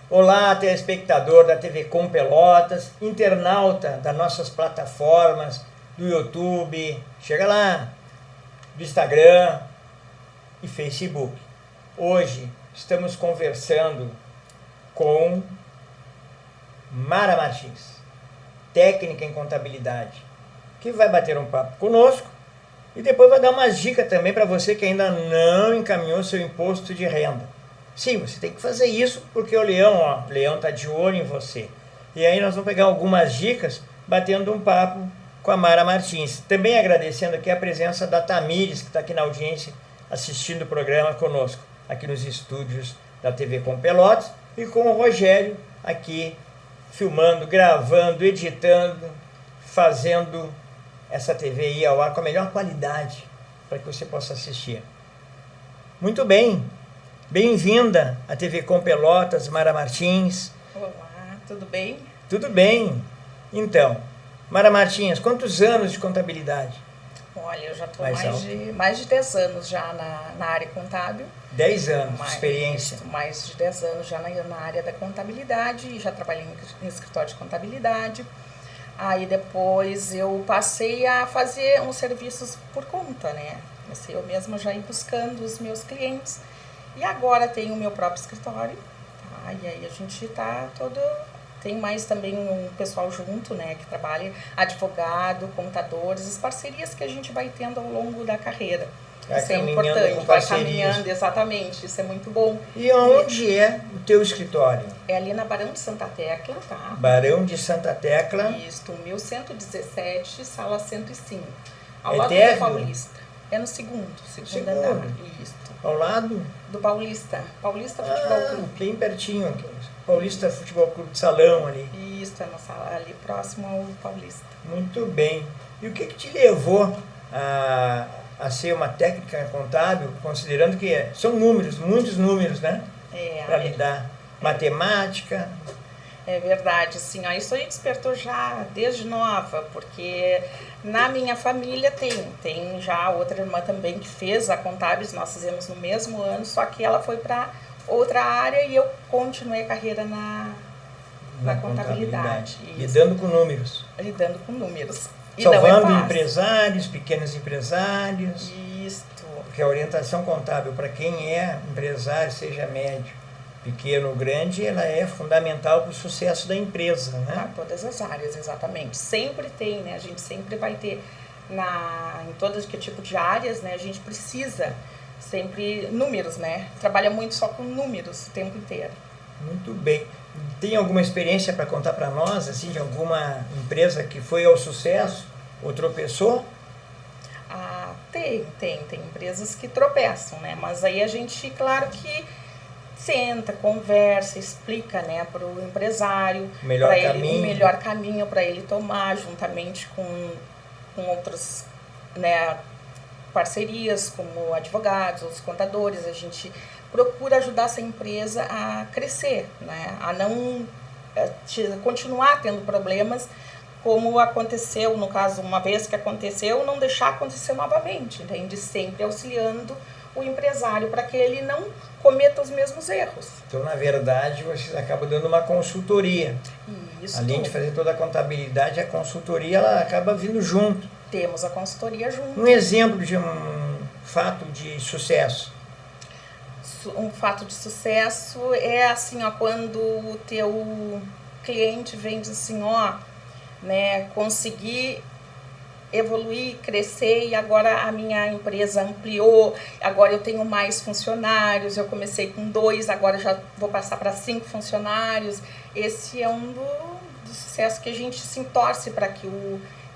Olá, telespectador da TV Com Pelotas, internauta das nossas plataformas, do YouTube, chega lá, do Instagram e Facebook. Hoje estamos conversando com Mara Martins, técnica em contabilidade, que vai bater um papo conosco e depois vai dar umas dicas também para você que ainda não encaminhou seu imposto de renda. Sim, você tem que fazer isso porque o leão está de olho em você. E aí nós vamos pegar algumas dicas batendo um papo com a Mara Martins. Também agradecendo aqui a presença da Tamires, que está aqui na audiência assistindo o programa conosco, aqui nos estúdios da TV Com Pelotas, e com o Rogério aqui filmando, gravando, editando, fazendo essa TV ir ao ar com a melhor qualidade para que você possa assistir. Muito bem, bem-vinda à TV Com Pelotas, Mara Martins. Olá, tudo bem? Tudo bem. Então, Mara Martins, quantos anos de contabilidade? Olha, eu já estou mais de 10 anos já na área contábil. 10 anos de experiência. Mais de 10 anos já na área da contabilidade, e já trabalhei em escritório de contabilidade. Aí depois eu passei a fazer uns serviços por conta, né? Comecei eu mesma já ir buscando os meus clientes. E agora tenho o meu próprio escritório, tá? E aí a gente tá todo... Tem mais também um pessoal junto, né, que trabalha, advogado, contadores, as parcerias que a gente vai tendo ao longo da carreira. Isso é importante, vai caminhando, exatamente, isso é muito bom. E onde é o teu escritório? É ali na Barão de Santa Tecla, tá? Barão de Santa Tecla. Isso, 1117, sala 105. Ao É lado térreo? do Paulista. É no segundo andar. Isso. Ao lado? Do Paulista. Paulista Futebol Clube. Bem pertinho aqui. Paulista Futebol Clube de Salão ali. Isso, é na sala, ali próximo ao Paulista. Muito bem. E o que te levou a ser uma técnica contábil, considerando que são números, muitos números, né? Para lidar. Matemática. É verdade, assim, ó, isso aí despertou já desde nova, porque na minha família tem já outra irmã também que fez a contábeis, nós fizemos no mesmo ano, só que ela foi para outra área e eu continuei a carreira na contabilidade. Lidando com números. Lidando com números. E salvando empresários, pequenos empresários. Isso. Porque a orientação contábil para quem é empresário, seja médio, pequeno ou grande, ela é fundamental para o sucesso da empresa, né? Para todas as áreas, exatamente. Sempre tem, né? A gente sempre vai ter em todas que tipo de áreas, né? A gente precisa sempre números, né? Trabalha muito só com números o tempo inteiro. Muito bem. Tem alguma experiência para contar para nós, assim, de alguma empresa que foi ao sucesso ou tropeçou? Tem empresas que tropeçam, né? Mas aí a gente, claro que senta, conversa, explica, né, para o empresário o melhor caminho para ele tomar, juntamente com outras, né, parcerias, como advogados, os contadores. A gente procura ajudar essa empresa a crescer, né, a não continuar tendo problemas como aconteceu, no caso, uma vez que aconteceu, não deixar acontecer novamente, entende? Sempre auxiliando o empresário para que ele não cometa os mesmos erros. Então, na verdade, vocês acabam dando uma consultoria. Isso. Além de fazer toda a contabilidade, a consultoria ela acaba vindo junto. Temos a consultoria junto. Um exemplo de um fato de sucesso. Um fato de sucesso é assim, ó, quando o teu cliente vem e diz assim, ó, né, consegui evoluir, crescer, e agora a minha empresa ampliou, agora eu tenho mais funcionários, eu comecei com 2, agora já vou passar para 5 funcionários. Esse é um dos sucessos que a gente se torce para que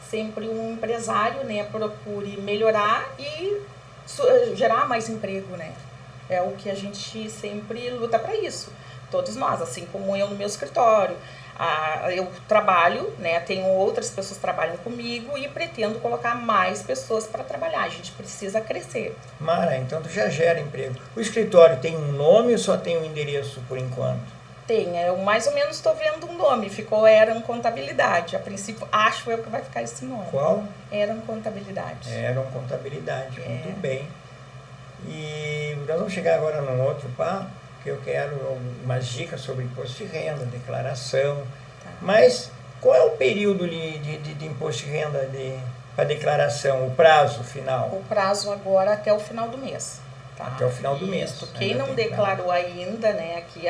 sempre um empresário, né, procure melhorar e gerar mais emprego, né? É o que a gente sempre luta para isso, todos nós, assim como eu no meu escritório. Eu trabalho, né, tenho outras pessoas que trabalham comigo e pretendo colocar mais pessoas para trabalhar. A gente precisa crescer. Mara, então tu já gera emprego. O escritório tem um nome ou só tem um endereço por enquanto? Tem, eu mais ou menos estou vendo um nome, ficou Eram Contabilidade. A princípio, acho eu que vai ficar esse nome. Qual? Eram Contabilidade. Eram Contabilidade, muito bem. E nós vamos chegar agora num outro papo, porque eu quero algumas dicas sobre imposto de renda, declaração. Mas qual é o período de imposto de renda para declaração, o prazo final? O prazo agora até o final do mês. Tá? Até o final do mês. Quem não declarou ainda, né, que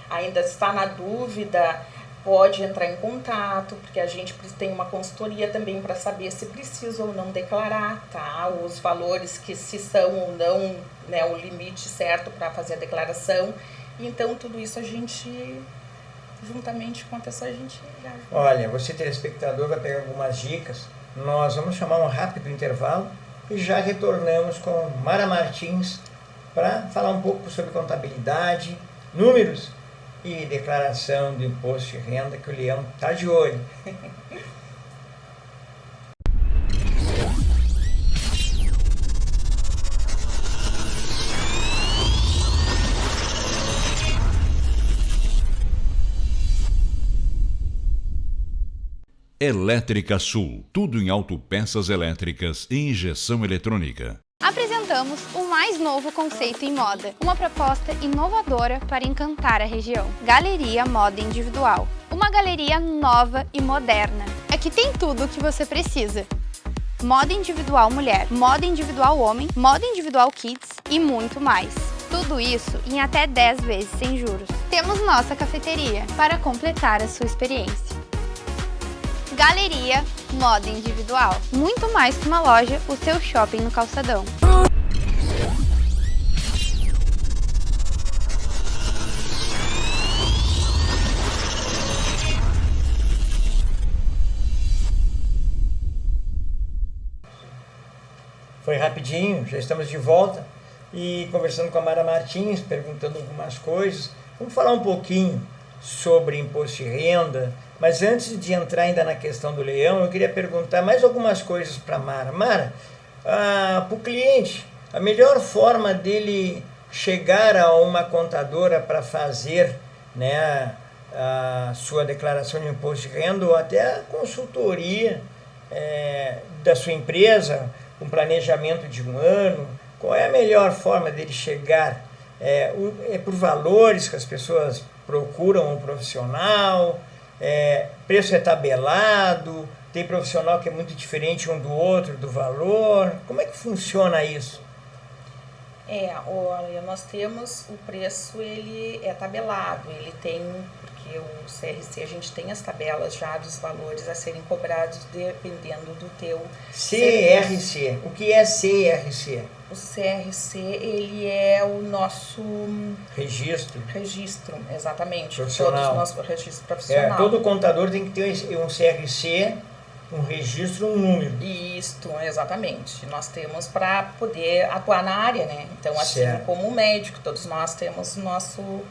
ainda está na dúvida, pode entrar em contato, porque a gente tem uma consultoria também para saber se precisa ou não declarar, tá? Os valores que se são ou não, né, o limite certo para fazer a declaração. Então, tudo isso a gente, juntamente com a pessoa, a gente já... Olha, você telespectador vai pegar algumas dicas. Nós vamos chamar um rápido intervalo e já retornamos com Mara Martins para falar um pouco sobre contabilidade, números e declaração do imposto de renda, que o Leão está de olho. Elétrica Sul, tudo em autopeças elétricas e injeção eletrônica. Apresentamos o mais novo conceito em moda, uma proposta inovadora para encantar a região. Galeria Moda Individual, uma galeria nova e moderna. Aqui tem tudo o que você precisa. Moda individual mulher, moda individual homem, moda individual kids e muito mais. Tudo isso em até 10 vezes sem juros. Temos nossa cafeteria para completar a sua experiência. Galeria Moda Individual. Muito mais que uma loja, o seu shopping no calçadão. Foi rapidinho, já estamos de volta e conversando com a Mara Martins, perguntando algumas coisas. Vamos falar um pouquinho sobre imposto de renda, mas antes de entrar ainda na questão do Leão, eu queria perguntar mais algumas coisas para a Mara. Mara, para o cliente, a melhor forma dele chegar a uma contadora para fazer, né, a sua declaração de imposto de renda ou até a consultoria da sua empresa, um planejamento de um ano, qual é a melhor forma dele chegar? É por valores que as pessoas procuram um profissional, preço é tabelado, tem profissional que é muito diferente um do outro, do valor, como é que funciona isso? Olha, nós temos o preço, ele é tabelado, ele tem, porque o CRC, a gente tem as tabelas já dos valores a serem cobrados dependendo do teu CRC, serviço. O que é CRC? O CRC, ele é o nosso registro, exatamente, profissional. Todos o nosso registro profissional. Todo contador tem que ter um CRC, um registro, um número. Isto, exatamente. Nós temos para poder atuar na área, né? Então, assim certo. como o médico, todos nós temos o nosso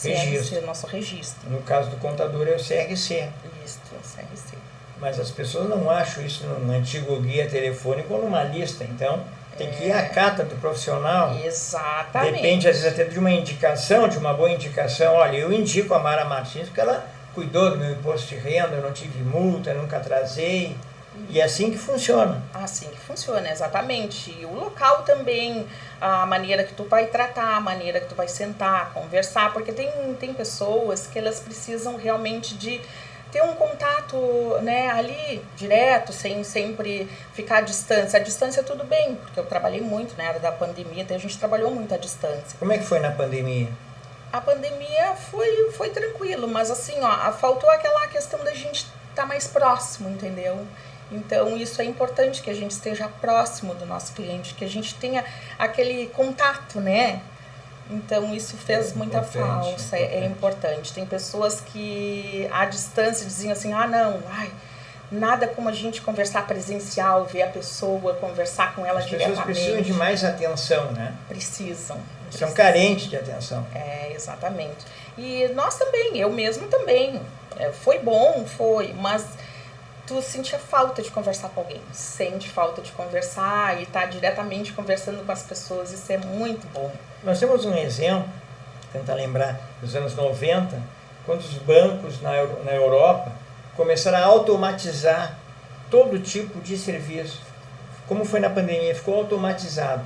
registro. Nosso registro. No caso do contador é o CRC. Isto, o CRC. Mas as pessoas não acham isso no antigo guia telefônico ou numa lista, então tem que ir à cata do profissional. Exatamente. Depende, às vezes, até de uma indicação, de uma boa indicação. Olha, eu indico a Mara Martins porque ela cuidou do meu imposto de renda, eu não tive multa, nunca atrasei. E é assim que funciona. Assim que funciona, exatamente. E o local também, a maneira que tu vai tratar, a maneira que tu vai sentar, conversar, porque tem pessoas que elas precisam realmente de ter um contato, né, ali direto, sem sempre ficar à distância. A distância tudo bem, porque eu trabalhei muito na era da pandemia, então a gente trabalhou muito à distância. Como é que foi na pandemia? A pandemia foi tranquilo, mas assim, faltou aquela questão da gente estar mais próximo, entendeu? Então, isso é importante, que a gente esteja próximo do nosso cliente, que a gente tenha aquele contato, né? Então, isso fez muita falta, é importante. Tem pessoas que, à distância, diziam assim, nada como a gente conversar presencial, ver a pessoa, conversar com ela diretamente. As pessoas precisam de mais atenção, né? Precisam. São carentes de atenção. Exatamente. E nós também, eu mesmo também. Foi bom, mas tu sentia falta de conversar com alguém. Sente falta de conversar e estar diretamente conversando com as pessoas. Isso é muito bom. Nós temos um exemplo, tentar lembrar, dos anos 90, quando os bancos na Europa começaram a automatizar todo tipo de serviço. Como foi na pandemia, ficou automatizado.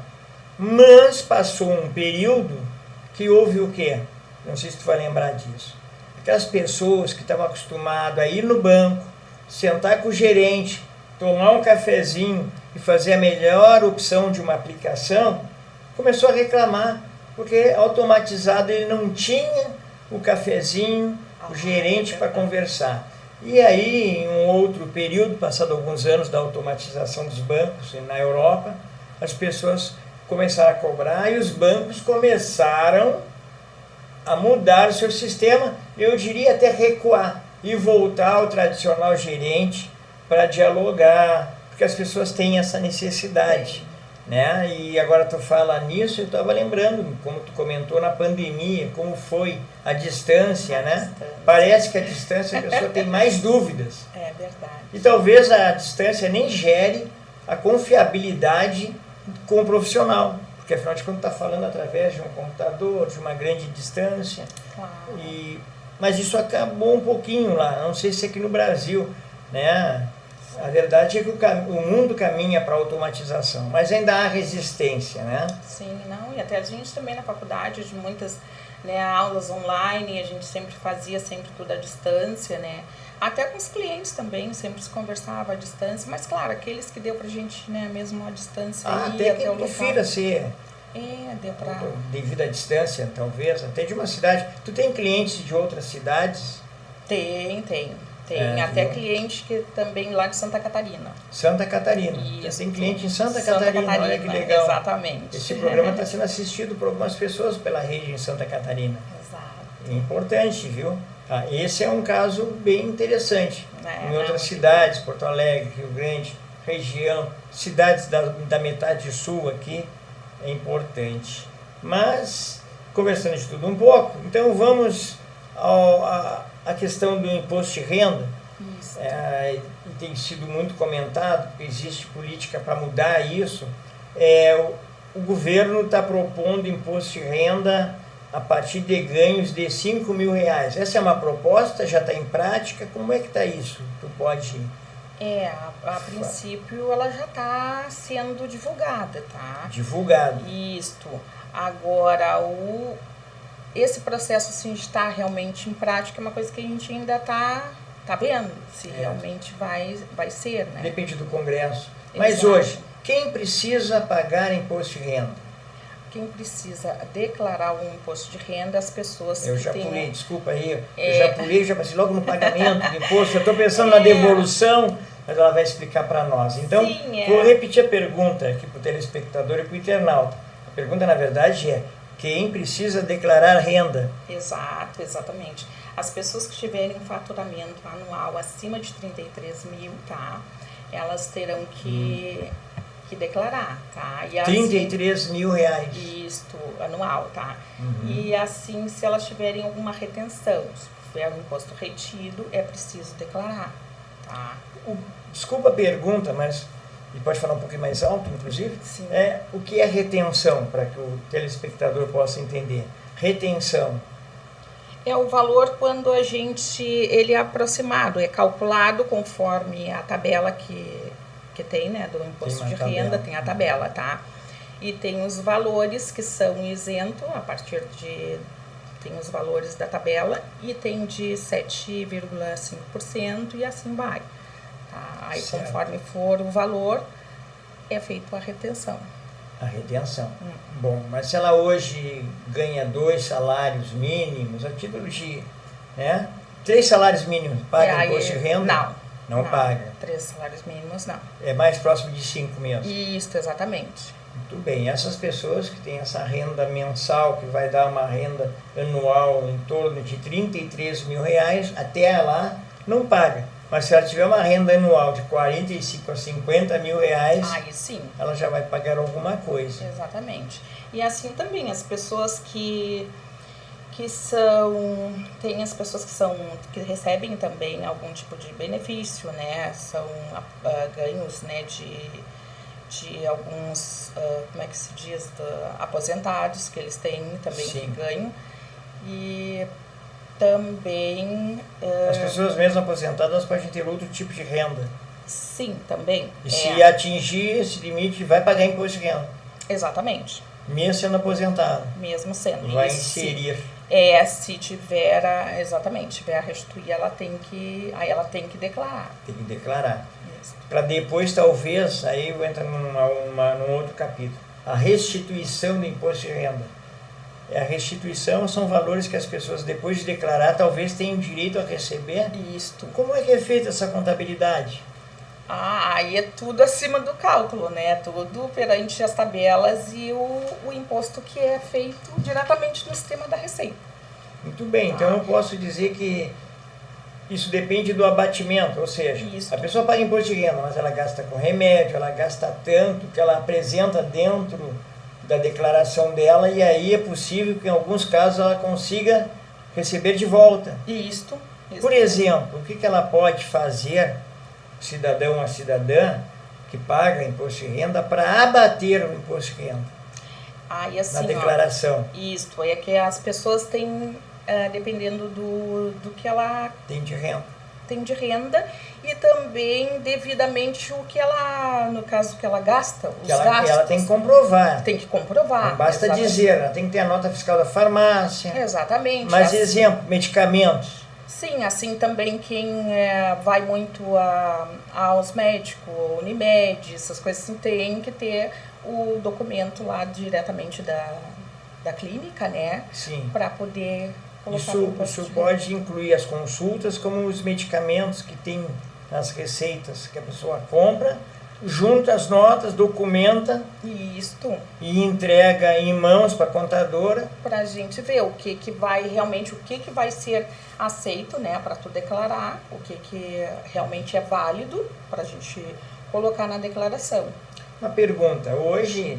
Mas passou um período que houve o quê? não sei se tu vai lembrar disso. Aquelas pessoas que estavam acostumadas a ir no banco, sentar com o gerente, tomar um cafezinho e fazer a melhor opção de uma aplicação, começou a reclamar, porque automatizado ele não tinha o cafezinho, o gerente para conversar. E aí, em um outro período, passado alguns anos da automatização dos bancos na Europa, as pessoas começaram a cobrar e os bancos começaram a mudar o seu sistema, eu diria até recuar e voltar ao tradicional gerente para dialogar, porque as pessoas têm essa necessidade, né? E agora tu fala nisso, eu estava lembrando, como tu comentou na pandemia, como foi a distância, né? Parece que a distância a pessoa tem mais dúvidas. É verdade. E talvez a distância nem gere a confiabilidade com o profissional, porque afinal de contas está falando através de um computador, de uma grande distância. Claro. Mas isso acabou um pouquinho lá, não sei se aqui no Brasil, né? A verdade é que o mundo caminha para a automatização, mas ainda há resistência, né? Sim, não, e até a gente também na faculdade, de muitas, né, aulas online, a gente sempre fazia sempre tudo à distância, né? Até com os clientes também, sempre se conversava à distância, mas claro, aqueles que deu pra gente, né, mesmo à distância, até que prefira ser deu pra... devido à distância, talvez, até de uma cidade. Tu tem clientes de outras cidades? Tem até cliente que também lá de Santa Catarina. Santa Catarina. Isso. Tem cliente em Santa Catarina, olha que legal. Exatamente. Esse programa está sendo assistido por algumas pessoas pela rede em Santa Catarina. Exato. É importante, viu? Esse é um caso bem interessante. Em outras cidades, Porto Alegre, Rio Grande, região, cidades da metade sul aqui, é importante. Mas, conversando de tudo um pouco, então vamos a questão do imposto de renda. Isso. Tem sido muito comentado, existe política para mudar isso. O governo está propondo imposto de renda a partir de ganhos de R$5.000. Essa é uma proposta, já está em prática, como é que está isso? Tu pode... A princípio ela já está sendo divulgada, tá? Divulgada. Isto. Agora, esse processo assim, de estar realmente em prática é uma coisa que a gente ainda está vendo, se realmente vai ser, né? Depende do Congresso. Mas Exato. hoje, quem precisa pagar imposto de renda? Quem precisa declarar um imposto de renda, as pessoas Eu que já têm... pulei, desculpa aí, eu já pulei, já passei logo no pagamento do imposto, eu estou pensando na devolução, mas ela vai explicar para nós. Então, vou repetir a pergunta aqui para o telespectador e para o internauta. A pergunta, na verdade, é: quem precisa declarar renda? Exato, exatamente. As pessoas que tiverem um faturamento anual acima de 33.000, tá? Elas terão que declarar, tá? E assim, R$33.000. Isto, anual, tá? E assim, se elas tiverem alguma retenção, se tiver um imposto retido, é preciso declarar, tá? Desculpa a pergunta, mas... E pode falar um pouquinho mais alto, inclusive? Sim. O que é retenção, para que o telespectador possa entender? Retenção. É o valor quando ele é aproximado, é calculado conforme a tabela que tem, né, do imposto de renda, tem a tabela, tá? E tem os valores que são isentos a partir de... Tem os valores da tabela e tem de 7,5% e assim vai. Tá? Aí, conforme for o valor, é feito a retenção. A retenção. Bom, mas se ela hoje ganha 2 salários mínimos, a título de... 3 salários mínimos, paga imposto de renda? Não paga. 3 salários mínimos, não. É mais próximo de 5 mesmo? Isso, exatamente. Muito bem. Essas pessoas que têm essa renda mensal, que vai dar uma renda anual em torno de R$33.000, até lá não paga. Mas se ela tiver uma renda anual de 45 a 50 mil reais, aí sim, ela já vai pagar alguma coisa. Exatamente. E assim também, as pessoas que são... Tem as pessoas que recebem também algum tipo de benefício, né? São ganhos, né, de alguns, como é que se diz, aposentados que eles têm também, sim, que ganham. E também... As pessoas mesmo aposentadas podem ter outro tipo de renda. Sim, também. E se atingir esse limite, vai pagar imposto de renda. Exatamente. Mesmo sendo aposentado. Mesmo sendo. Vai inserir. Se tiver, exatamente, tiver a restituir, aí ela tem que declarar. Tem que declarar. Isso. Para depois, talvez, aí eu entro num outro capítulo. A restituição do imposto de renda. A restituição são valores que as pessoas, depois de declarar, talvez tenham direito a receber. Isto. Como é que é feita essa contabilidade? Aí é tudo acima do cálculo, né? Tudo perante as tabelas e o imposto que é feito diretamente no sistema da Receita. Muito bem, então eu posso dizer que isso depende do abatimento, ou seja, Isso. a pessoa paga imposto de renda, mas ela gasta com remédio, ela gasta tanto que ela apresenta dentro da declaração dela, e aí é possível que em alguns casos ela consiga receber de volta. Isto. Por exemplo, o que ela pode fazer, o cidadão ou a cidadã que paga imposto de renda, para abater o imposto de renda Assim, na declaração? Isto, é que as pessoas têm, dependendo do que ela Tem de renda. tem de renda, e também devidamente o que ela, no caso que ela gasta, os gastos. Ela tem que comprovar. Tem que comprovar. Não basta exatamente. dizer, ela tem que ter a nota fiscal da farmácia. Exatamente. Mas, exemplo, medicamentos. Sim, assim também quem vai muito aos médicos, Unimed, essas coisas assim, tem que ter o documento lá diretamente da clínica, né? Sim. Para poder colocar no imposto Isso de renda. pode incluir as consultas, como os medicamentos que tem nas receitas que a pessoa compra, junta as notas, documenta Isto, e entrega em mãos para a contadora. para a gente ver o que vai realmente, o que vai ser aceito, né, para tu declarar, o que realmente é válido para a gente colocar na declaração. Uma pergunta, hoje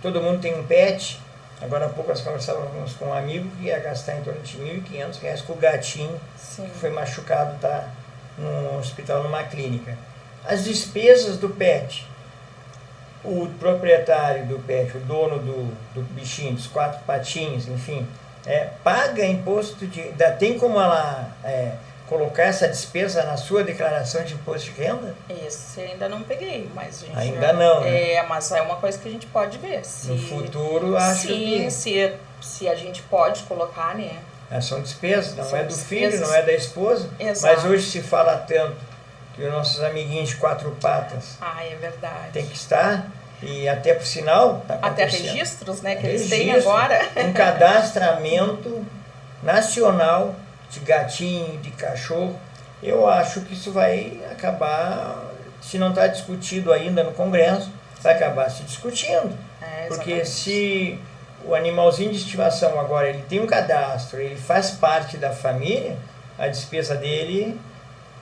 todo mundo tem um pet, agora há pouco nós conversávamos com um amigo que ia gastar em torno de R$ 1.500 com o gatinho, Sim. que foi machucado, está no hospital, numa clínica. As despesas do pet, o proprietário do pet, o dono do bichinho, dos 4 patinhos, enfim, paga imposto tem como ela colocar essa despesa na sua declaração de imposto de renda? Esse ainda não peguei, mas a gente Ainda não, né? mas é uma coisa que a gente pode ver. No futuro, acho que... se a gente pode colocar, né? São despesas, não São é do filho, despesas. não é da esposa. Exato. Mas hoje se fala tanto que os nossos amiguinhos de 4 patas É verdade. tem que estar, e até por sinal, tá Até acontecendo. registros, né, que eles têm Registro, agora. um cadastramento nacional de gatinho, de cachorro. Eu acho que isso vai acabar, se não está discutido ainda no Congresso, vai acabar se discutindo. Porque Exatamente. se o animalzinho de estimação agora ele tem um cadastro, ele faz parte da família, a despesa dele...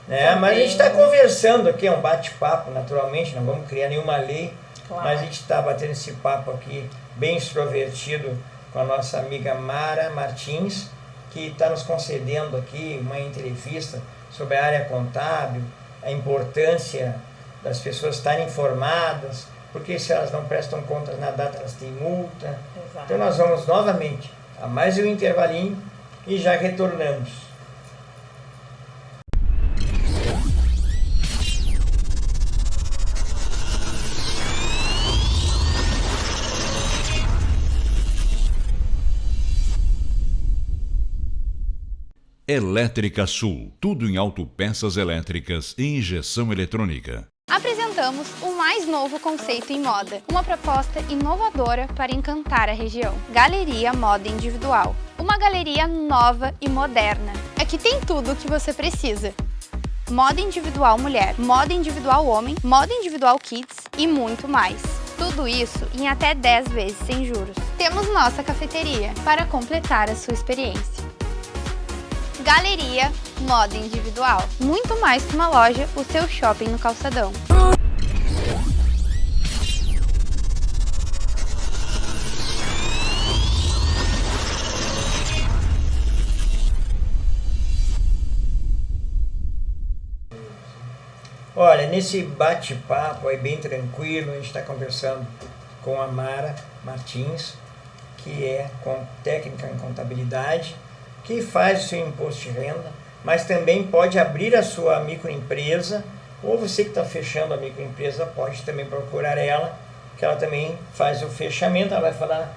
Também. Mas a gente está conversando aqui, é um bate-papo, naturalmente, não vamos criar nenhuma lei, Claro. mas a gente está batendo esse papo aqui, bem extrovertido, com a nossa amiga Mara Martins, que está nos concedendo aqui uma entrevista sobre a área contábil, a importância das pessoas estarem informadas, porque se elas não prestam contas na data, elas têm multa. Exato. Então nós vamos novamente a mais um intervalinho e já retornamos. Elétrica Sul, tudo em autopeças elétricas e injeção eletrônica. Apresentamos o mais novo conceito em moda, uma proposta inovadora para encantar a região. Galeria Moda Individual. Uma galeria nova e moderna. Aqui tem tudo o que você precisa. Moda individual mulher, moda individual homem, moda individual kids e muito mais. Tudo isso em até 10 vezes sem juros. Temos nossa cafeteria para completar a sua experiência. Galeria Moda Individual. Muito mais que uma loja, o seu shopping no calçadão. Olha, nesse bate-papo aí bem tranquilo, a gente está conversando com a Mara Martins, que é técnica em contabilidade, que faz o seu imposto de renda, mas também pode abrir a sua microempresa, ou você que está fechando a microempresa pode também procurar ela, que ela também faz o fechamento, ela vai falar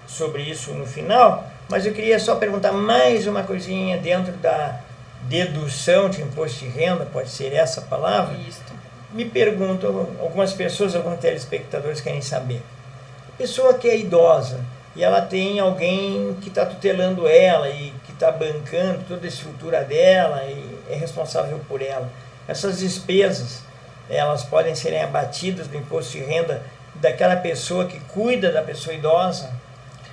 sobre isso no final, Mas eu queria só perguntar mais uma coisinha dentro da dedução de imposto de renda, pode ser essa a palavra? Isso. Me perguntam, algumas pessoas, alguns telespectadores querem saber. A pessoa que é idosa e ela tem alguém que está tutelando ela e que está bancando toda a estrutura dela e é responsável por ela. Essas despesas, elas podem serem abatidas do imposto de renda daquela pessoa que cuida da pessoa idosa?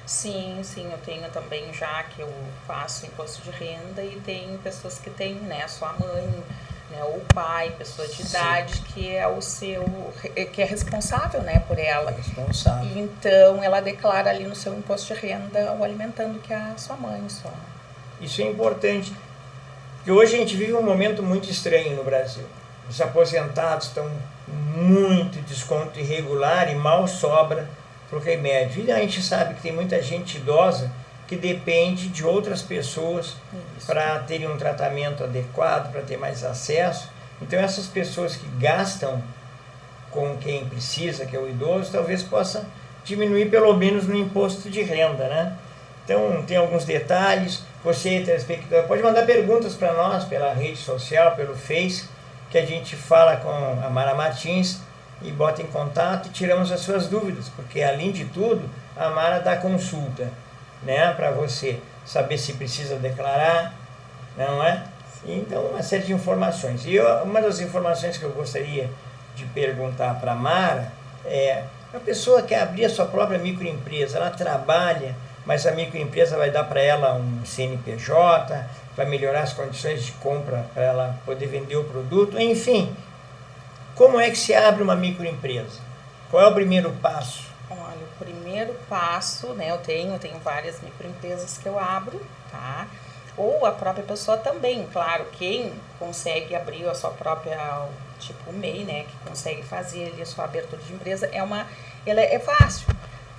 Sim, eu tenho também já que eu faço imposto de renda e tem pessoas que têm, né, sua mãe, né, ou pai, pessoa de idade, que é o seu, que é responsável, né, por ela. Responsável. E então ela declara ali no seu imposto de renda o alimentando que é a sua mãe só. Isso é importante, porque hoje a gente vive um momento muito estranho no Brasil. Os aposentados estão muito desconto irregular e mal sobra para o remédio. E a gente sabe que tem muita gente idosa que depende de outras pessoas para terem um tratamento adequado, para ter mais acesso. Então essas pessoas que gastam com quem precisa, que é o idoso, talvez possa diminuir pelo menos no imposto de renda, né? Então tem alguns detalhes. Você, telespectador, pode mandar perguntas para nós pela rede social, pelo Face, que a gente fala com a Mara Martins e bota em contato e tiramos as suas dúvidas, porque além de tudo, a Mara dá consulta, né, para você saber se precisa declarar, não é? Então, uma série de informações. E uma das informações que eu gostaria de perguntar para a Mara é: a pessoa quer abrir a sua própria microempresa, ela trabalha, mas a microempresa vai dar para ela um CNPJ, vai melhorar as condições de compra para ela poder vender o produto, enfim. Como é que se abre uma microempresa? Qual é o primeiro passo? Olha, o primeiro passo, né, eu tenho várias microempresas que eu abro, tá? Ou a própria pessoa também, claro, quem consegue abrir a sua própria, tipo o MEI, né, que consegue fazer ali a sua abertura de empresa, ela é fácil.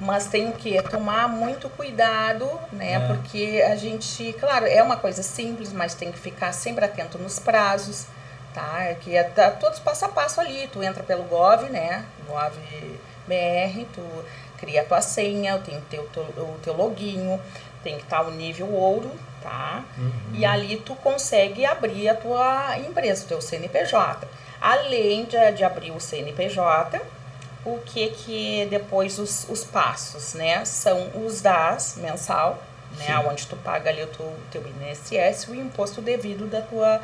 Mas tem que tomar muito cuidado, né? Porque a gente, claro, é uma coisa simples, mas tem que ficar sempre atento nos prazos, tá? Que tá todos passo a passo ali. Tu entra pelo Gov, né? Gov.br, tu cria a tua senha, tem que ter o teu login, tem que estar o nível ouro, tá? E ali tu consegue abrir a tua empresa, o teu CNPJ. Além de abrir o CNPJ, o que depois os passos, né? São os DAS mensal, né? Onde tu paga ali o teu INSS, o imposto devido da tua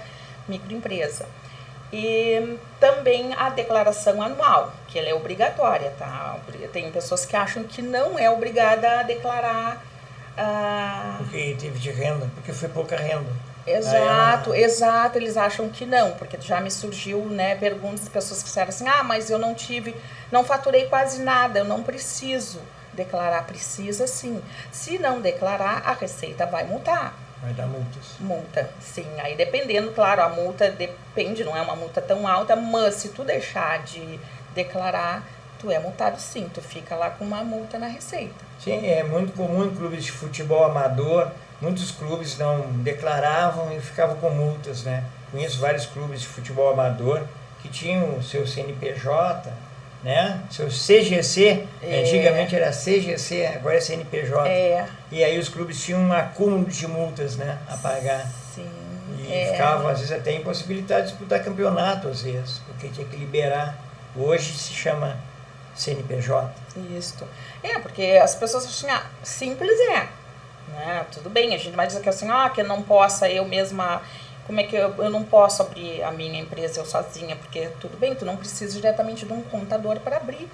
microempresa. E também a declaração anual, que ela é obrigatória, tá? Tem pessoas que acham que não é obrigada a declarar. Porque teve de renda, porque foi pouca renda. Exato, eles acham que não, porque já me surgiu, né, perguntas de pessoas que disseram assim: mas eu não faturei quase nada, eu não preciso declarar. Precisa sim. Se não declarar, a Receita vai multar. Vai dar multas. Multa, sim. Aí dependendo, claro, a multa depende, não é uma multa tão alta, mas se tu deixar de declarar, tu é multado sim, tu fica lá com uma multa na Receita. Sim, é muito comum em clubes de futebol amador, muitos clubes não declaravam e ficavam com multas, né? Conheço vários clubes de futebol amador que tinham o seu CNPJ, né? Seu CGC, antigamente era CGC, agora é CNPJ. E aí os clubes tinham um acúmulo de multas, né, a pagar. Sim. E ficavam, às vezes, até impossibilitados de disputar campeonato, às vezes, porque tinha que liberar. Hoje se chama CNPJ. Isso. Porque as pessoas acham, simples né? Tudo bem, a gente vai dizer que assim, que eu não possa, eu mesma, como é que eu não posso abrir a minha empresa eu sozinha, porque tudo bem, tu não precisa diretamente de um contador para abrir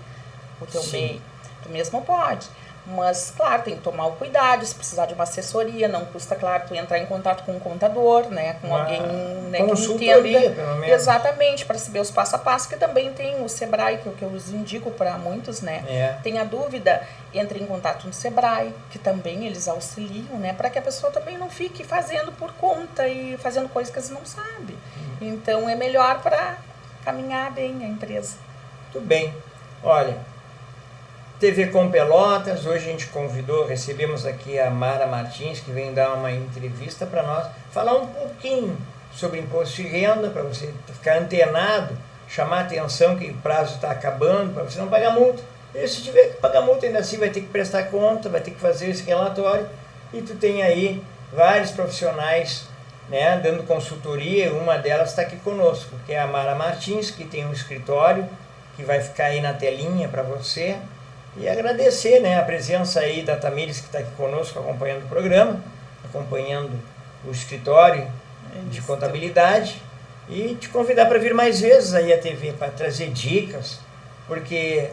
o teu MEI, tu mesmo pode. Mas, claro, tem que tomar o cuidado, se precisar de uma assessoria, não custa, claro, tu entrar em contato com um contador, né, com alguém, né, que entenda. Pelo menos. Exatamente, para saber os passo a passo, que também tem o Sebrae, que eu os indico para muitos, né. Tem a dúvida, entre em contato no Sebrae, que também eles auxiliam, né, para que a pessoa também não fique fazendo por conta e fazendo coisas que eles não sabem. Então, é melhor para caminhar bem a empresa. Muito bem. Olha, TV Com Pelotas, hoje a gente recebemos aqui a Mara Martins, que vem dar uma entrevista para nós, falar um pouquinho sobre imposto de renda, para você ficar antenado, chamar a atenção que o prazo está acabando, para você não pagar multa. E se tiver que pagar multa, ainda assim vai ter que prestar conta, vai ter que fazer esse relatório, e tu tem aí vários profissionais, né, dando consultoria. Uma delas está aqui conosco, que é a Mara Martins, que tem um escritório que vai ficar aí na telinha para você. E agradecer, né, a presença aí da Tamires, que está aqui conosco acompanhando o programa, acompanhando o escritório de contabilidade, e te convidar para vir mais vezes aí à TV para trazer dicas, porque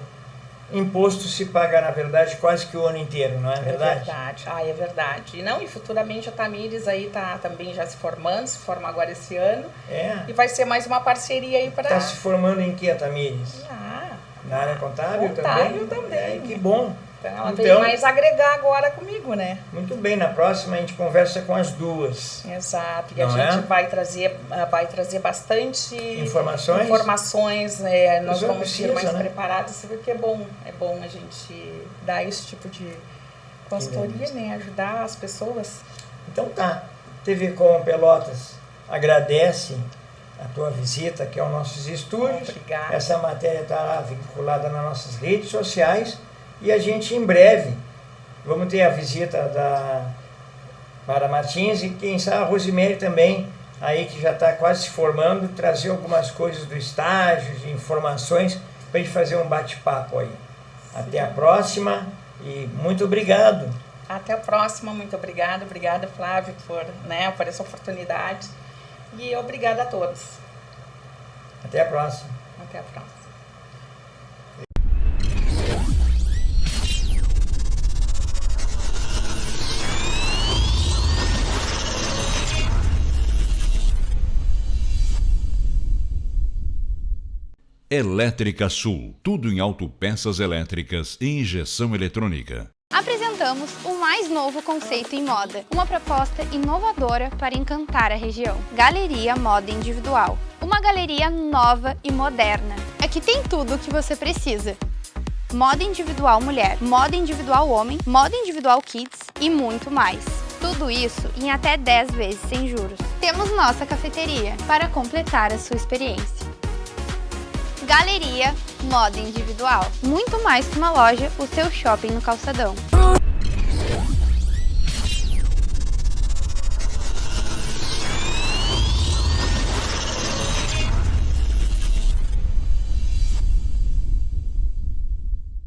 imposto se paga, na verdade, quase que o ano inteiro, não é verdade? É verdade, é verdade. E futuramente a Tamires aí tá também já se forma agora esse ano. E vai ser mais uma parceria aí para... Está se formando em que, a Tamires? Na área contábil também? Que bom. Então ela veio mais agregar agora comigo, né? Muito bem, na próxima a gente conversa com as duas. Exato, e a gente vai trazer bastante informações, nós vamos ser mais preparados, porque é bom a gente dar esse tipo de consultoria, né? Ajudar as pessoas. Então tá, TV Com Pelotas agradece a tua visita aqui aos nossos estúdios. Obrigada. Essa matéria estará vinculada nas nossas redes sociais. E a gente, em breve, vamos ter a visita da Mara Martins e quem sabe a Rosemary também, aí que já está quase se formando, trazer algumas coisas do estágio, de informações, para a gente fazer um bate-papo aí. Até a próxima e muito obrigado. Até a próxima, muito obrigada. Obrigada, Flávio, por essa oportunidade. E obrigada a todos. Até a próxima. Até a próxima. Elétrica Sul, tudo em autopeças elétricas e injeção eletrônica. Apresentamos o mais novo conceito em moda, uma proposta inovadora para encantar a região. Galeria Moda Individual, uma galeria nova e moderna. Aqui tem tudo o que você precisa. Moda individual mulher, moda individual homem, moda individual kids e muito mais. Tudo isso em até 10 vezes sem juros. Temos nossa cafeteria para completar a sua experiência. Galeria Moda Individual. Muito mais que uma loja, o seu shopping no calçadão.